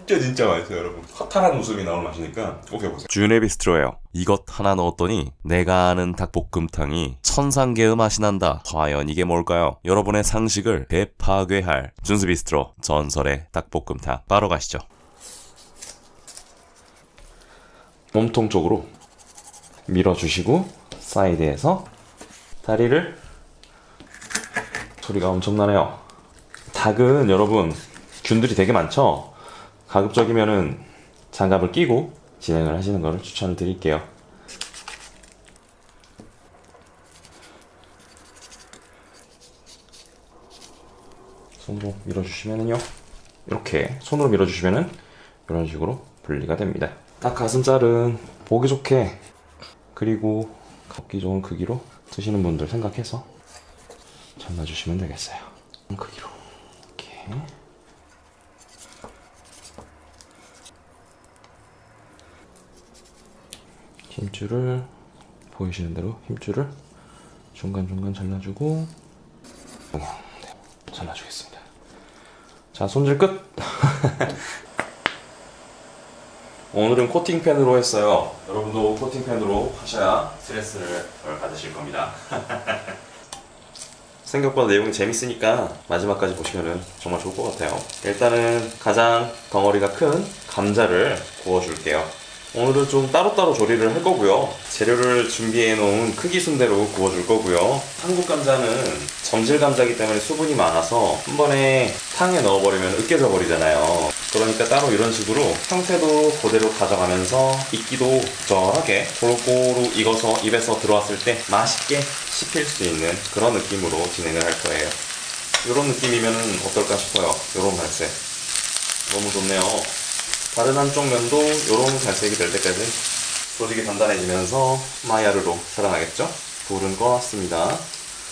진짜 맛있어요 여러분. 허탈한 웃음이 나오는 맛이니까 꼭 해보세요. 준의 비스트로예요. 이것 하나 넣었더니 내가 아는 닭볶음탕이 천상계의 맛이 난다. 과연 이게 뭘까요? 여러분의 상식을 대파괴할 준수 비스트로 전설의 닭볶음탕 바로 가시죠. 몸통 쪽으로 밀어주시고 사이드에서 다리를, 소리가 엄청나네요. 닭은 여러분 균들이 되게 많죠? 가급적이면은 장갑을 끼고 진행을 하시는 것을 추천을 드릴게요. 손으로 밀어주시면은요, 이렇게 손으로 밀어주시면은 이런 식으로 분리가 됩니다. 닭 가슴살은 보기 좋게, 그리고 먹기 좋은 크기로 드시는 분들 생각해서 잘라주시면 되겠어요. 크기로 이렇게. 힘줄을 보이시는 대로 힘줄을 중간중간 잘라주고, 네, 잘라주겠습니다. 자, 손질 끝! 오늘은 코팅펜으로 했어요. 여러분도 코팅펜으로 하셔야 스트레스를 덜 받으실 겁니다. 생각보다 내용이 재밌으니까 마지막까지 보시면 정말 좋을 것 같아요. 일단은 가장 덩어리가 큰 감자를 구워줄게요. 오늘은 좀 따로따로 조리를 할 거고요. 재료를 준비해 놓은 크기 순대로 구워줄 거고요. 한국 감자는 점질 감자이기 때문에 수분이 많아서 한 번에 탕에 넣어버리면 으깨져 버리잖아요. 그러니까 따로 이런 식으로 형태도 그대로 가져가면서 익기도 적절하게 고루고루 익어서 입에서 들어왔을 때 맛있게 씹힐 수 있는 그런 느낌으로 진행을 할 거예요. 이런 느낌이면 어떨까 싶어요. 이런 갈색 너무 좋네요. 다른 한쪽 면도 이런 갈색이 될 때까지 조직이 단단해지면서 마야르로 살아나겠죠? 불은 꺼놨습니다.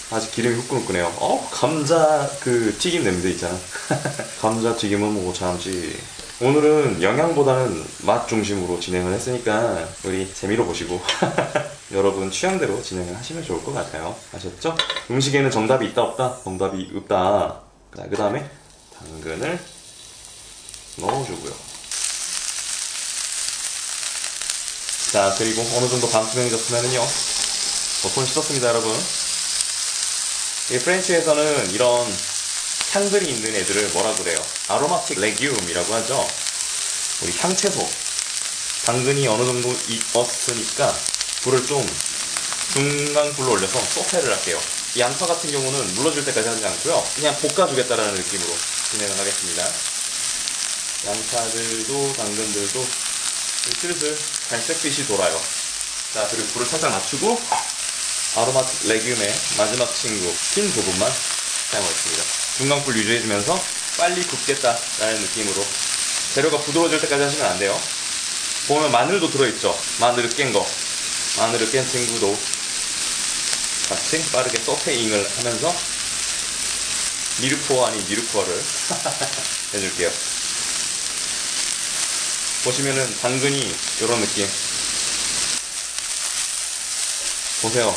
아직 기름이 후끈후끈해요. 감자 그 튀김 냄새 있잖아. 감자 튀김은 뭐 참지. 오늘은 영양보다는 맛 중심으로 진행을 했으니까 우리 재미로 보시고 여러분 취향대로 진행을 하시면 좋을 것 같아요. 아셨죠? 음식에는 정답이 있다 없다? 정답이 없다. 자, 그 다음에 당근을 넣어주고요. 자, 그리고 어느 정도 반투명해졌으면은요, 손 씻었습니다, 여러분. 이 프렌치에서는 이런 향들이 있는 애들을 뭐라 그래요? 아로마틱 레기움이라고 하죠. 우리 향채소. 당근이 어느 정도 익었으니까 불을 좀 중간 불로 올려서 소테를 할게요. 이 양파 같은 경우는 물러줄 때까지 하지 않고요, 그냥 볶아주겠다라는 느낌으로 진행을 하겠습니다. 양파들도 당근들도 슬슬 갈색빛이 돌아요. 자, 그리고 불을 살짝 낮추고 아로마틱 레기움의 마지막 친구 흰 부분만 사용하겠습니다. 중간불 유지해주면서 빨리 굽겠다라는 느낌으로 재료가 부드러워질 때까지 하시면 안 돼요. 보면 마늘도 들어있죠. 마늘을 깬 거, 마늘을 깬 친구도 같이 빠르게 소테잉을 하면서 미르코어 아닌 미르코어를 해줄게요. 보시면은 당근이 이런 느낌 보세요.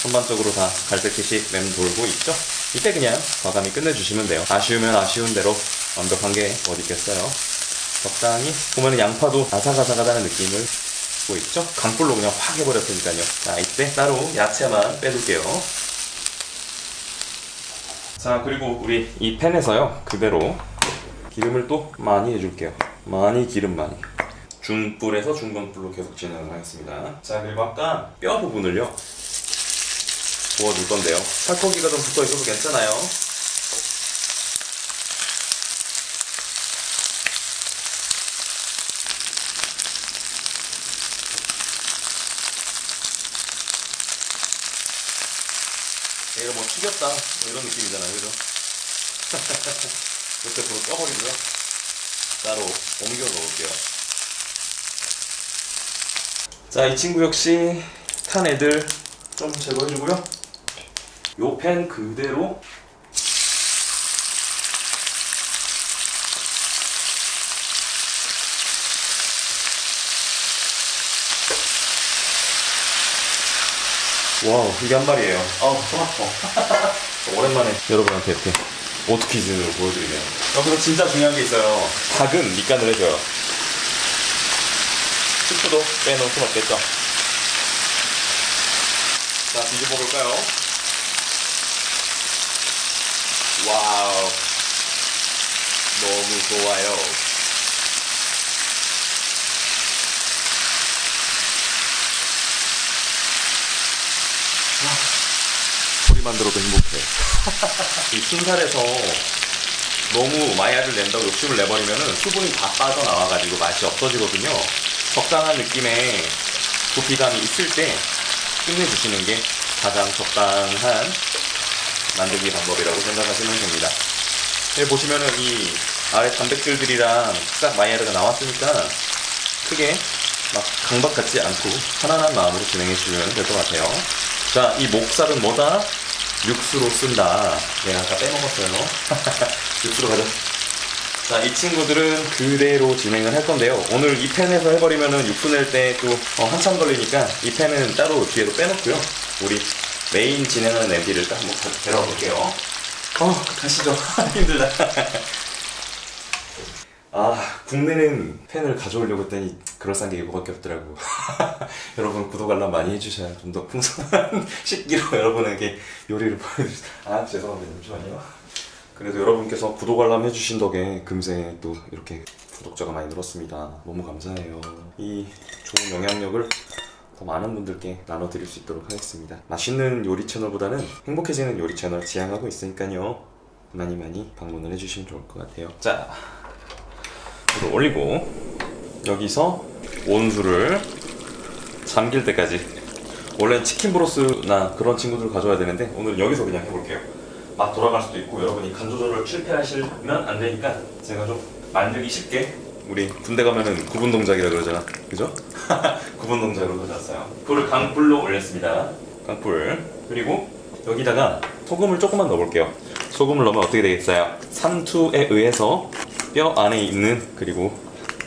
전반적으로 다 갈색빛이 맴돌고 있죠? 이때 그냥 과감히 끝내주시면 돼요. 아쉬우면 아쉬운 대로 완벽한 게 어디 있겠어요. 적당히 보면은 양파도 아삭아삭하다는 느낌을 주고 있죠? 강불로 그냥 확 해버렸으니까요. 자, 이때 따로 야채만 빼둘게요. 자, 그리고 우리 이 팬에서요, 그대로 기름을 또 많이 해줄게요. 기름 많이. 중불에서 중간불로 계속 진행을 하겠습니다. 자, 그리고 아까 뼈 부분을요, 구워줄 건데요. 살코기가 좀 붙어 있어도 괜찮아요. 얘가 뭐 튀겼다, 뭐 이런 느낌이잖아요, 그죠? 이렇게 불을 꺼버리고요. 따로 옮겨 놓을게요. 자, 이 친구 역시 탄 애들 좀 제거해주고요. 요 팬 그대로 와우, 이게 한 마리예요. 손 아파. 오랜만에 여러분한테 이렇게 오토키즈로 보여드리네요. 여기서 진짜 중요한 게 있어요. 닭은 밑간을 해줘요. 스프도 빼놓을 순 없겠죠. 자, 뒤집어 볼까요? 와우, 너무 좋아요. 소리만 들어도 행복해. 이 순살에서 너무 마이야를 낸다고 욕심을 내버리면은 수분이 다 빠져나와가지고 맛이 없어지거든요. 적당한 느낌의 부피감이 있을 때 끝내주시는 게 가장 적당한 만들기 방법이라고 생각하시면 됩니다. 여기 보시면은 이 아래 단백질들이랑 싹 마이야르가 나왔으니까 크게 막 강박 같지 않고 편안한 마음으로 진행해 주시면 될 것 같아요. 자, 이 목살은 뭐다? 육수로 쓴다. 내가 아까 빼먹었어요. 육수로 가자. 자, 이 친구들은 그대로 진행을 할 건데요. 오늘 이 팬에서 해버리면은 육수 낼 때 또 한참 걸리니까 이 팬은 따로 뒤에도 빼놓고요. 우리 메인 진행하는 냄비를 딱 한번 데려가 볼게요. 가시죠. 힘들다. 국내는 팬을 가져오려고 했더니 그럴싸한 게 이거밖에 없더라고. 여러분, 구독 알람 많이 해주셔야 좀 더 풍성한 식기로 여러분에게 요리를 보여주세요. 죄송합니다. 잠시만요. 그래도 여러분께서 구독 알람 해주신 덕에 금세 또 이렇게 구독자가 많이 늘었습니다. 너무 감사해요. 이 좋은 영향력을 더 많은 분들께 나눠드릴 수 있도록 하겠습니다. 맛있는 요리 채널보다는 행복해지는 요리 채널 지향하고 있으니까요. 많이 많이 방문을 해주시면 좋을 것 같아요. 자, 불을 올리고 여기서 온수를 잠길 때까지. 원래는 치킨 브로스나 그런 친구들 가져와야 되는데 오늘은 여기서 그냥 해볼게요. 막 돌아갈 수도 있고 여러분이 간 조절을 실패하시면 안 되니까 제가 좀 만들기 쉽게, 우리 군대 가면은 구분 동작이라 그러잖아, 그죠? 구분 동작으로 가져왔어요. 불을 강불로 올렸습니다. 강불. 그리고 여기다가 소금을 조금만 넣어볼게요. 소금을 넣으면 어떻게 되겠어요? 삼투에 의해서 뼈 안에 있는, 그리고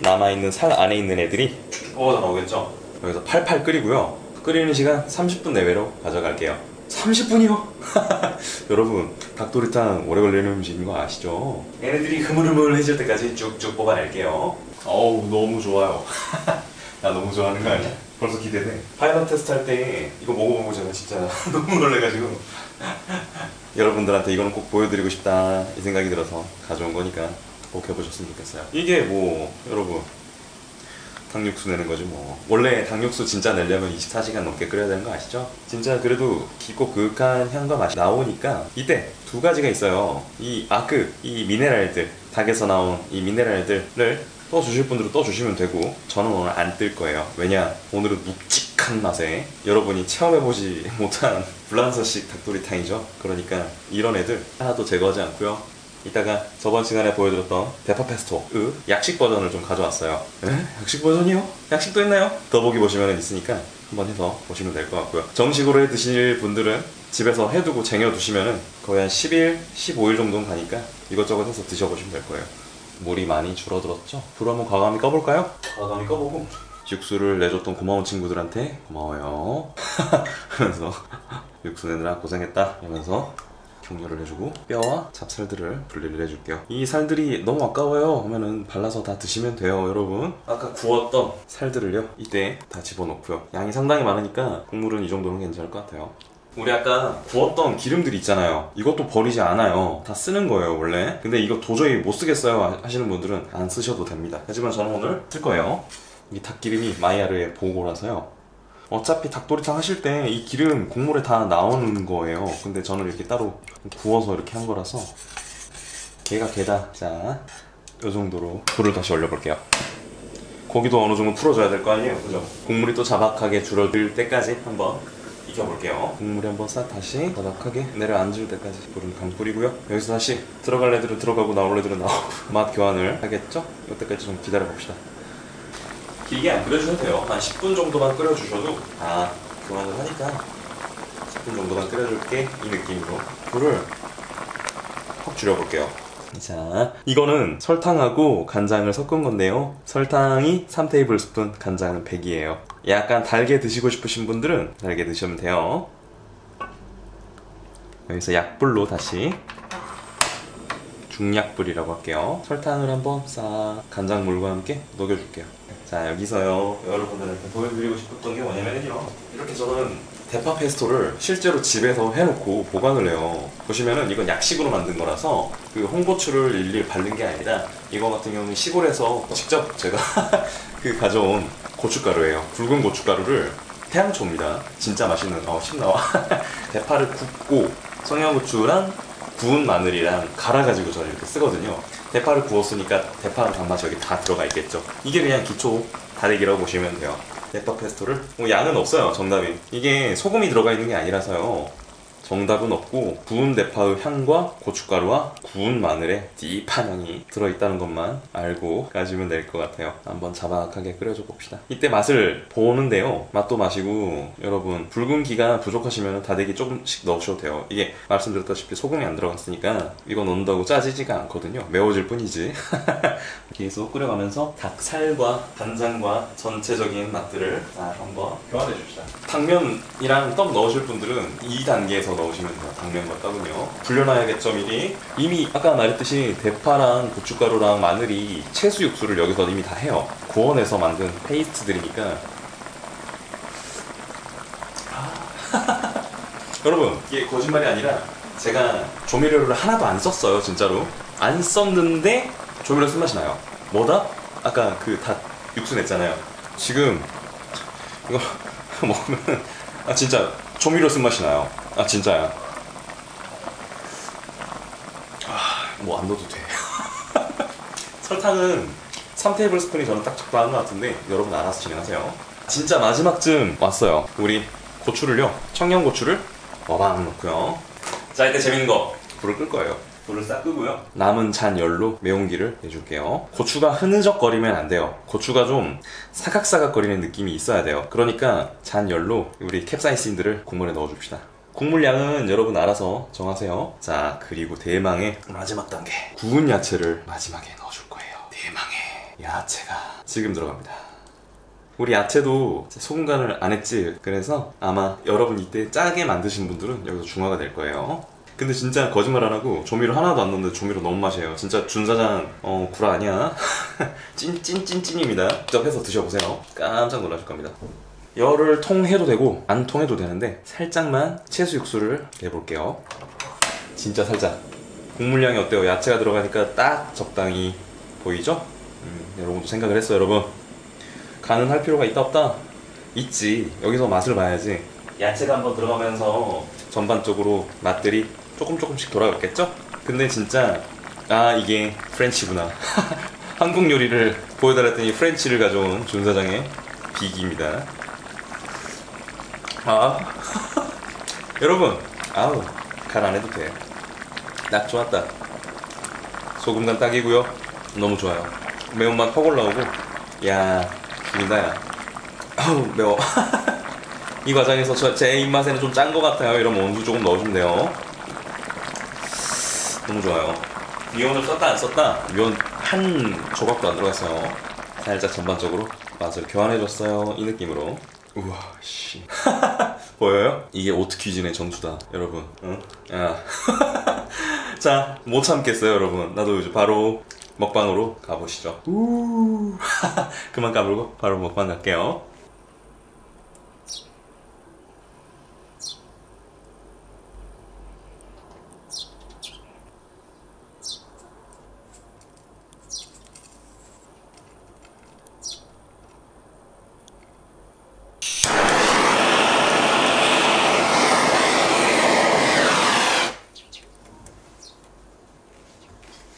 남아있는 살 안에 있는 애들이 뽑아서 나오겠죠? 여기서 팔팔 끓이고요. 끓이는 시간 30분 내외로 가져갈게요. 30분이요? 여러분, 닭도리탕 오래 걸리는 음식인 거 아시죠? 얘네들이 흐물흐물해질 때까지 쭉쭉 뽑아낼게요. 어우, 너무 좋아요. 나 너무 좋아하는 거 아니야? 벌써 기대돼. 파이널 테스트 할 때 이거 먹어보고 제가 진짜 너무 놀래가지고 여러분들한테 이거는 꼭 보여드리고 싶다 이 생각이 들어서 가져온 거니까 꼭 해보셨으면 좋겠어요. 이게 뭐 여러분, 닭육수 내는 거지 뭐. 원래 닭육수 진짜 내려면 24시간 넘게 끓여야 되는 거 아시죠? 진짜 그래도 깊고 그윽한 향과 맛이 나오니까 이때 두 가지가 있어요. 이 미네랄들, 닭에서 나온 이 미네랄들을 떠주실 분들은 떠주시면 되고, 저는 오늘 안 뜰 거예요. 왜냐? 오늘은 묵직한 맛에 여러분이 체험해보지 못한 불란서식 닭도리탕이죠. 그러니까 이런 애들 하나도 제거하지 않고요. 이따가 저번 시간에 보여드렸던 대파 페스토 약식 버전을 좀 가져왔어요. 약식 버전이요? 약식도 있나요? 더보기 보시면 있으니까 한번 해서 보시면 될 것 같고요. 정식으로 해 드실 분들은 집에서 해두고 쟁여두시면 거의 한 10일, 15일 정도는 가니까 이것저것 해서 드셔보시면 될 거예요. 물이 많이 줄어들었죠? 불을 한번 과감히 꺼볼까요? 과감히 꺼보고 육수를 내줬던 고마운 친구들한테 고마워요 하면서 육수 내느라 고생했다 하면서 격려를 해주고 뼈와 잡살들을 분리를 해줄게요. 이 살들이 너무 아까워요 하면은 발라서 다 드시면 돼요. 여러분, 아까 구웠던 살들을요 이때 다 집어넣고요. 양이 상당히 많으니까 국물은 이 정도는 괜찮을 것 같아요. 우리 아까 구웠던 기름들 있잖아요. 이것도 버리지 않아요. 다 쓰는 거예요 원래. 근데 이거 도저히 못 쓰겠어요 하시는 분들은 안 쓰셔도 됩니다. 하지만 저는 오늘 쓸 거예요. 이 닭기름이 마이야르의 보고라서요. 어차피 닭도리탕 하실 때 이 기름 국물에 다 나오는 거예요. 근데 저는 이렇게 따로 구워서 이렇게 한 거라서 개가 개다. 자, 이 정도로 불을 다시 올려볼게요. 고기도 어느 정도 풀어줘야 될 거 아니에요, 그죠? 국물이 또 자박하게 줄어들 때까지 한번 익혀볼게요. 국물이 한번 싹 다시 바닥하게 내려앉을 때까지 불은 강불이고요. 여기서 다시 들어갈 애들은 들어가고 나올 애들은 나오고 맛 교환을 하겠죠? 이때까지 좀 기다려봅시다. 길게 안 끓여주셔도 돼요. 한 10분 정도만 끓여주셔도 다 교환을 하니까 10분 정도만 끓여줄게 이 느낌으로 불을 확 줄여볼게요. 자, 이거는 설탕하고 간장을 섞은 건데요. 설탕이 3테이블스푼, 간장은 100이에요. 약간 달게 드시고 싶으신 분들은 달게 드시면 돼요. 여기서 약불로 다시 중약불이라고 할게요. 설탕을 한번 싹 간장물과 함께 녹여줄게요. 자, 여기서요 여러분들한테 보여드리고 싶었던 게 뭐냐면요, 이렇게 저는 대파 페스토를 실제로 집에서 해놓고 보관을 해요. 보시면은 이건 약식으로 만든 거라서 그 홍고추를 일일이 바른 게 아니라, 이거 같은 경우는 시골에서 직접 제가 그 가져온 고춧가루예요. 굵은 고춧가루를, 태양초입니다. 진짜 맛있는, 침 나와. 대파를 굽고 청양고추랑 구운 마늘이랑 갈아가지고 저는 이렇게 쓰거든요. 대파를 구웠으니까 대파 단맛이 여기 다 들어가 있겠죠. 이게 그냥 기초 다대기라고 보시면 돼요. 대파 페스토를 양은 없어요. 정답이 이게 소금이 들어가 있는 게 아니라서요, 정답은 없고 구운 대파의 향과 고춧가루와 구운 마늘의 딥한 향이 들어있다는 것만 알고 가시면 될 것 같아요. 한번 자박하게 끓여줘 봅시다. 이때 맛을 보는데요, 맛도 마시고 여러분 붉은기가 부족하시면 다대기 조금씩 넣으셔도 돼요. 이게 말씀드렸다시피 소금이 안 들어갔으니까 이거 넣는다고 짜지지가 않거든요. 매워질 뿐이지. 계속 끓여가면서 닭살과 간장과 전체적인 맛들을 한번 교환해 줍시다. 당면이랑 떡 넣으실 분들은 2단계에서 넣으시면 돼요. 당면과 떡은요. 불려놔야겠죠 미리. 이미 아까 말했듯이 대파랑 고춧가루랑 마늘이 채수 육수를 여기서 이미 다 해요. 구워내서 만든 페이스트들이니까. 여러분 이게 거짓말이 아니라 제가 조미료를 하나도 안 썼어요. 진짜로 안 썼는데 조미료 쓴맛이 나요. 뭐다? 아까 그 닭 육수 냈잖아요. 지금 이거 먹으면 진짜 조미료 쓴맛이 나요. 진짜야. 뭐 안 넣어도 돼. 설탕은 3테이블스푼이 저는 딱 적당한 것 같은데 여러분 알아서 진행하세요. 진짜 마지막쯤 왔어요. 우리 고추를요, 청양고추를 와방 넣고요. 자, 이때 재밌는 거, 불을 끌 거예요. 불을 싹 끄고요, 남은 잔열로 매운기를 내줄게요. 고추가 흐느적거리면 안 돼요. 고추가 좀 사각사각거리는 느낌이 있어야 돼요. 그러니까 잔열로 우리 캡사이신들을 국물에 넣어줍시다. 국물 양은 여러분 알아서 정하세요. 자, 그리고 대망의 마지막 단계, 구운 야채를 마지막에 넣어줄 거예요. 대망의 야채가 지금 들어갑니다. 우리 야채도 소금 간을 안 했지. 그래서 아마 여러분 이때 짜게 만드신 분들은 여기서 중화가 될 거예요. 근데 진짜 거짓말 안 하고 조미료 하나도 안 넣는데 조미료 너무 맛이에요. 진짜 준사장 구라 아니야. 찐입니다. 직접 해서 드셔보세요. 깜짝 놀라실 겁니다. 열을 통해도 되고 안 통해도 되는데 살짝만 채수 육수를 내볼게요. 진짜 살짝. 국물량이 어때요? 야채가 들어가니까 딱 적당히 보이죠? 여러분도 생각을 했어요. 여러분 간은 할 필요가 있다 없다? 있지. 여기서 맛을 봐야지. 야채가 한번 들어가면서 전반적으로 맛들이 조금씩 돌아갔겠죠? 근데 진짜 이게 프렌치구나. 한국 요리를 보여달랬더니 프렌치를 가져온 준사장의 비기입니다. 여러분 간 안 해도 돼. 딱 좋았다. 소금간 딱이고요. 너무 좋아요. 매운맛 확 올라오고, 야 죽인다 야. 매워. 이 과정에서 제 입맛에는 좀 짠 것 같아요. 이러면 원수 조금 넣어주면 돼요. 너무 좋아요. 미원을 썼다 안 썼다? 미원 한 조각도 안 들어갔어요. 살짝 전반적으로 맛을 교환해줬어요. 이 느낌으로. 우와 씨. 보여요? 이게 오트퀴즈의 전투다 여러분. 응? 자, 못 참겠어요 여러분. 나도 이제 바로 먹방으로 가보시죠. 그만 까불고 바로 먹방 갈게요.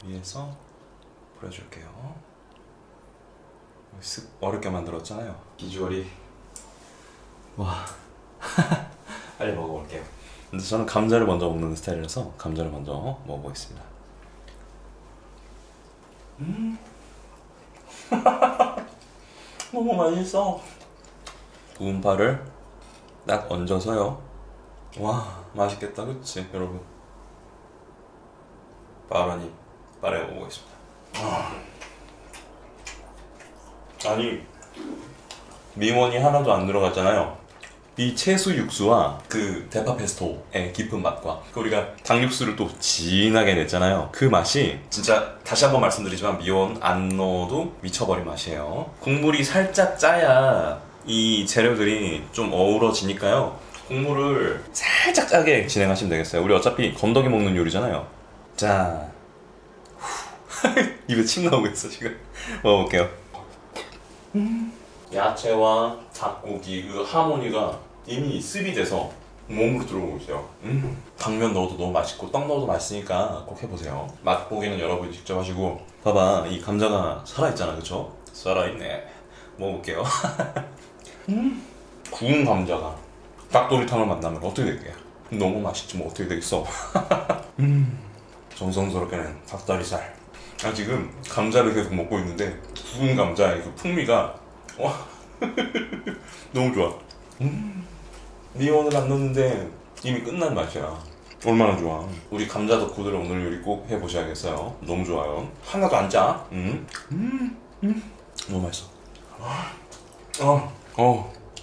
위에서 뿌려줄게요. 쓱 어렵게 만들었잖아요. 비주얼이 와. 빨리 먹어볼게요. 근데 저는 감자를 먼저 먹는 스타일이라서 감자를 먼저 먹어보겠습니다. 너무 맛있어. 구운 파를 딱 얹어서요. 와 맛있겠다 그치 여러분. 빠르니 빠르게 먹어보겠습니다. 아니 미원이 하나도 안 들어갔잖아요. 이 채수 육수와 그 대파 페스토의 깊은 맛과 우리가 닭 육수를 또 진하게 냈잖아요. 그 맛이 진짜 다시 한번 말씀드리지만 미원 안 넣어도 미쳐버린 맛이에요. 국물이 살짝 짜야 이 재료들이 좀 어우러지니까요. 국물을 살짝 짜게 진행하시면 되겠어요. 우리 어차피 건더기 먹는 요리잖아요. 자, 입에 침 나오고 있어 지금. 먹어볼게요. 야채와 닭고기 그 하모니가 이미 습이 돼서 몸으로 들어오고 있어요. 당면 넣어도 너무 맛있고 떡 넣어도 맛있으니까 꼭 해보세요. 맛보기는 여러분이 직접 하시고. 봐봐, 이 감자가 살아있잖아, 그쵸? 살아있네. 먹어볼게요. 구운 감자가 닭도리탕을 만나면 어떻게 될게요? 너무 맛있지 뭐 어떻게 되겠어. 정성스럽게는 닭다리살. 지금 감자를 계속 먹고 있는데 구운 감자의 그 풍미가 너무 좋아. 미원을 안 넣었는데 이미 끝난 맛이야. 얼마나 좋아. 우리 감자 덕후들 오늘 요리 꼭 해보셔야겠어요. 너무 좋아요. 하나도 안 짜. 너무 맛있어.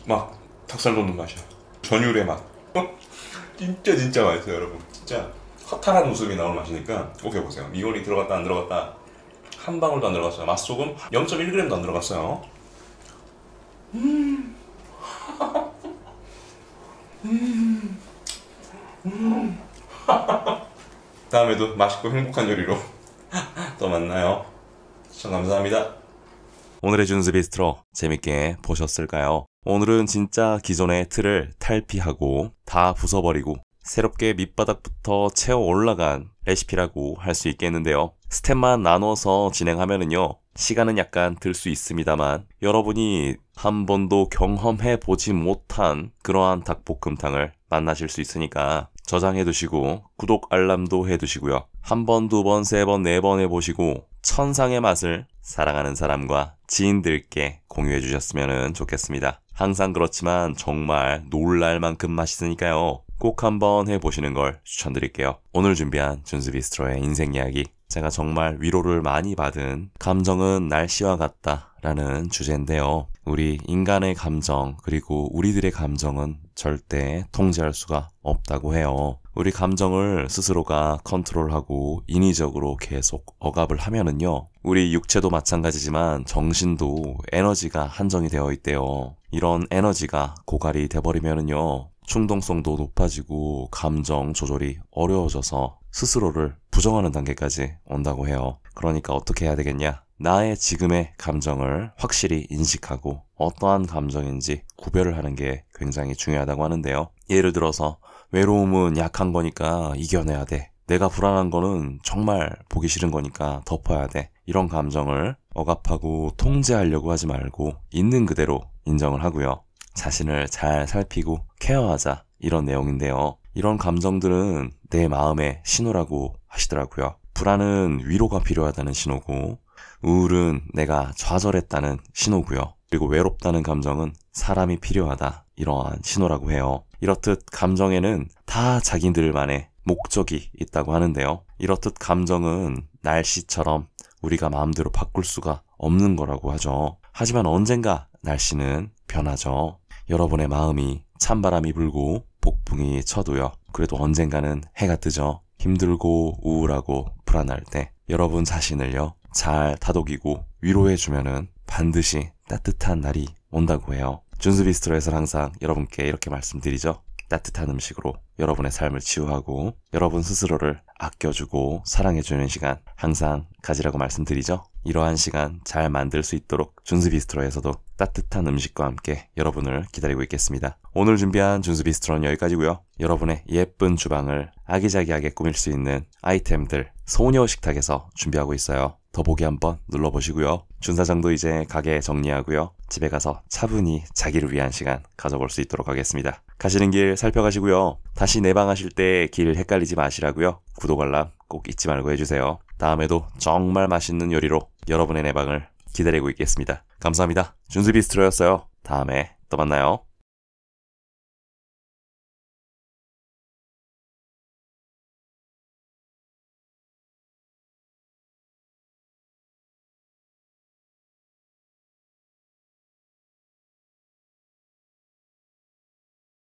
막 닭살 돋는 맛이야. 전율의 맛. 진짜 맛있어요, 여러분. 진짜 허탈한 웃음이 나오는 맛이니까 꼭 해보세요. 미원이 들어갔다 안 들어갔다 한 방울도 안 들어갔어요. 맛소금 0.1g도 안 들어갔어요. 다음에도 맛있고 행복한 요리로 또 만나요. 시청 감사합니다. 오늘의 준수 비스트로 재밌게 보셨을까요? 오늘은 진짜 기존의 틀을 탈피하고 다 부숴버리고 새롭게 밑바닥부터 채워 올라간 레시피라고 할 수 있겠는데요. 스텝만 나눠서 진행하면은요, 시간은 약간 들 수 있습니다만 여러분이 한 번도 경험해 보지 못한 그러한 닭볶음탕을 만나실 수 있으니까 저장해 두시고 구독 알람도 해 두시고요. 한 번, 두 번, 세 번, 네 번 해보시고 천상의 맛을 사랑하는 사람과 지인들께 공유해 주셨으면 좋겠습니다. 항상 그렇지만 정말 놀랄 만큼 맛있으니까요. 꼭 한번 해보시는 걸 추천드릴게요. 오늘 준비한 준수 비스트로의 인생 이야기, 제가 정말 위로를 많이 받은 감정은 날씨와 같다 라는 주제인데요. 우리 인간의 감정 그리고 우리들의 감정은 절대 통제할 수가 없다고 해요. 우리 감정을 스스로가 컨트롤하고 인위적으로 계속 억압을 하면은요, 우리 육체도 마찬가지지만 정신도 에너지가 한정이 되어 있대요. 이런 에너지가 고갈이 돼버리면은요, 충동성도 높아지고 감정 조절이 어려워져서 스스로를 부정하는 단계까지 온다고 해요. 그러니까 어떻게 해야 되겠냐? 나의 지금의 감정을 확실히 인식하고 어떠한 감정인지 구별을 하는 게 굉장히 중요하다고 하는데요. 예를 들어서 외로움은 약한 거니까 이겨내야 돼. 내가 불안한 거는 정말 보기 싫은 거니까 덮어야 돼. 이런 감정을 억압하고 통제하려고 하지 말고 있는 그대로 인정을 하고요. 자신을 잘 살피고 케어하자, 이런 내용인데요. 이런 감정들은 내 마음의 신호라고 하시더라고요. 불안은 위로가 필요하다는 신호고, 우울은 내가 좌절했다는 신호고요. 그리고 외롭다는 감정은 사람이 필요하다, 이러한 신호라고 해요. 이렇듯 감정에는 다 자기들만의 목적이 있다고 하는데요. 이렇듯 감정은 날씨처럼 우리가 마음대로 바꿀 수가 없는 거라고 하죠. 하지만 언젠가 날씨는 변하죠. 여러분의 마음이 찬바람이 불고 폭풍이 쳐도요, 그래도 언젠가는 해가 뜨죠. 힘들고 우울하고 불안할 때 여러분 자신을요, 잘 다독이고 위로해주면은 반드시 따뜻한 날이 온다고 해요. 준수 비스트로에서 항상 여러분께 이렇게 말씀드리죠. 따뜻한 음식으로 여러분의 삶을 치유하고 여러분 스스로를 아껴주고 사랑해주는 시간 항상 가지라고 말씀드리죠. 이러한 시간 잘 만들 수 있도록 준수 비스트로에서도 따뜻한 음식과 함께 여러분을 기다리고 있겠습니다. 오늘 준비한 준수 비스트로는 여기까지고요. 여러분의 예쁜 주방을 아기자기하게 꾸밀 수 있는 아이템들 소녀 식탁에서 준비하고 있어요. 더보기 한번 눌러보시고요. 준사장도 이제 가게 정리하고요. 집에 가서 차분히 자기를 위한 시간 가져볼 수 있도록 하겠습니다. 가시는 길 살펴가시고요. 다시 내방하실 때 길 헷갈리지 마시라고요. 구독 알람 꼭 잊지 말고 해주세요. 다음에도 정말 맛있는 요리로 여러분의 내방을 기다리고 있겠습니다. 감사합니다. 준수 비스트로였어요. 다음에 또 만나요.